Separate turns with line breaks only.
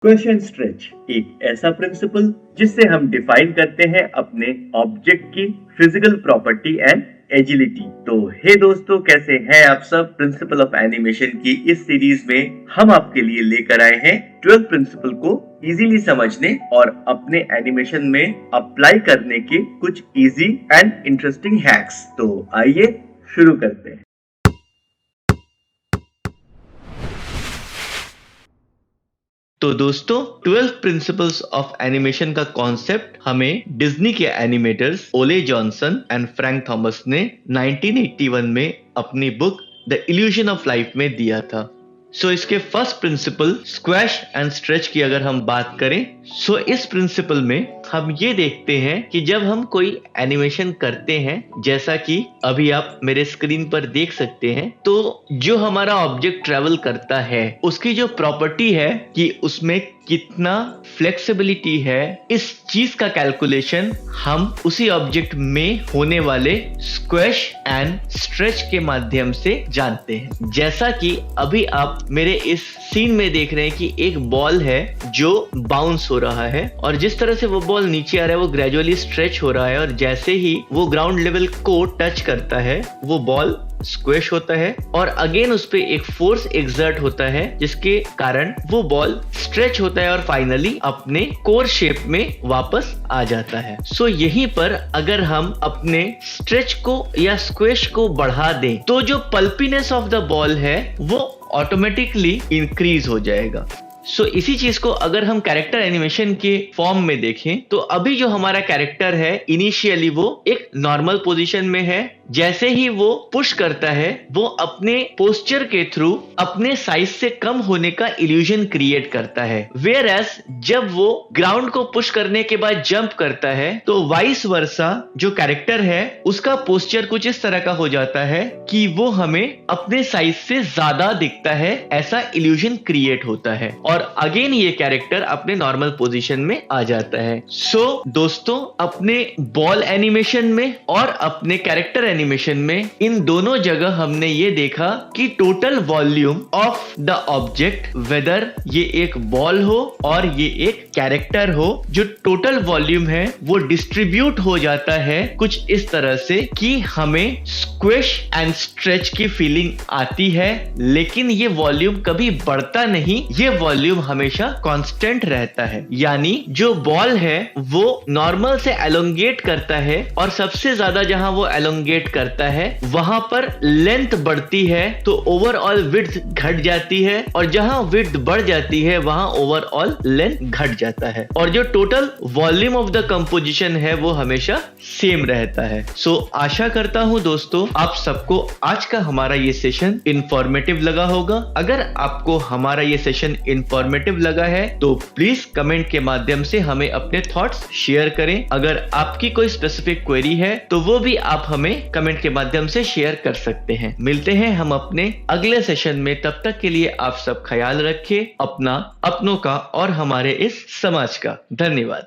Question stretch एक ऐसा principal जिससे हम डिफाइन करते हैं अपने ऑब्जेक्ट की फिजिकल प्रॉपर्टी एंड एजिलिटी। तो हे दोस्तों, कैसे हैं आप सब। प्रिंसिपल ऑफ एनिमेशन की इस सीरीज में हम आपके लिए लेकर आए हैं 12 प्रिंसिपल को इजीली समझने और अपने एनिमेशन में अप्लाई करने के कुछ इजी एंड इंटरेस्टिंग हैक्स। तो आइए शुरू करते हैं।
तो दोस्तों 12 प्रिंसिपल्स ऑफ एनिमेशन का कॉन्सेप्ट हमें डिज्नी के एनिमेटर्स ओले जॉनसन एंड फ्रैंक थॉमस ने 1981 में अपनी book the illusion of life में दिया था। इसके first principle squash and stretch की अगर हम बात करें, इस प्रिंसिपल में हम ये देखते हैं कि जब हम कोई एनिमेशन करते हैं, जैसा कि अभी आप मेरे स्क्रीन पर देख सकते हैं, तो जो हमारा ऑब्जेक्ट ट्रेवल करता है उसकी जो प्रॉपर्टी है कि उसमें कितना फ्लेक्सिबिलिटी है, इस चीज का कैलकुलेशन हम उसी ऑब्जेक्ट में होने वाले स्क्वैश एंड स्ट्रेच के माध्यम से जानते हैं। जैसा कि अभी आप मेरे इस सीन में देख रहे हैं कि एक बॉल है जो बाउंस हो रहा है, और जिस तरह से वो बॉल नीचे आ रहा है वो ग्रेजुअली स्ट्रेच हो रहा है, और जैसे ही वो ग्राउंड लेवल को टच करता है वो बॉल स्क्वैश होता है, और अगेन उस पे एक फोर्स एक्सर्ट होता है जिसके कारण वो बॉल स्ट्रेच होता है और फाइनली अपने कोर शेप में वापस आ जाता है। यहीं पर अगर हम अपने स्ट्रेच को या स्क्वैश को बढ़ा दें तो जो पल्पीनेस ऑफ द बॉल है वो ऑटोमेटिकली इंक्रीज हो जाएगा। इसी चीज को अगर हम कैरेक्टर एनिमेशन के फॉर्म में देखें तो अभी जो हमारा कैरेक्टर है इनिशियली वो एक नॉर्मल पोजीशन में है। जैसे ही वो पुश करता है वो अपने पोस्चर के थ्रू अपने साइज से कम होने का इल्यूजन क्रिएट करता है, वेयर एज जब वो ग्राउंड को पुश करने के बाद जंप करता है तो वाइस वर्सा जो कैरेक्टर है उसका पोस्चर कुछ इस तरह का हो जाता है कि वो हमें अपने साइज से ज्यादा दिखता है, ऐसा इल्यूजन क्रिएट होता है, और अगेन ये कैरेक्टर अपने नॉर्मल पोजीशन में आ जाता है। दोस्तों, अपने बॉल एनिमेशन में और अपने कैरेक्टर एनिमेशन में इन दोनों जगह हमने ये देखा कि total volume of the object, whether ये एक बॉल हो और ये एक कैरेक्टर हो, जो टोटल वॉल्यूम है वो डिस्ट्रीब्यूट हो जाता है कुछ इस तरह से कि हमें स्क्वैश एंड स्ट्रेच की फीलिंग आती है, लेकिन ये वॉल्यूम कभी बढ़ता नहीं, ये वॉल्यूम हमेशा कांस्टेंट रहता है। यानी जो बॉल है वो नॉर्मल से एलोंगेट करता है, और सबसे ज्यादा जहां वो एलोंगेट करता है वहां पर लेंथ बढ़ती है तो ओवरऑल विड्थ घट जाती है, और जहां विड्थ बढ़ जाती है वहां ओवरऑल लेंथ घट जाता है, और जो total volume of the composition है वो हमेशा सेम रहता है। आशा करता हूं दोस्तों आप सबको आज का हमारा ये सेशन इंफॉर्मेटिव लगा होगा। अगर आपको हमारा ये सेशन इंफॉर्मेटिव लगा है तो प्लीज कमेंट के माध्यम से हमें अपने थॉट्स शेयर करें। अगर आपकी कोई स्पेसिफिक क्वेरी है तो वो भी आप हमें कमेंट के माध्यम से शेयर कर सकते हैं। मिलते हैं हम अपने अगले सेशन में, तब तक के लिए आप सब ख्याल रखें अपना, अपनों का और हमारे इस समाज का। धन्यवाद।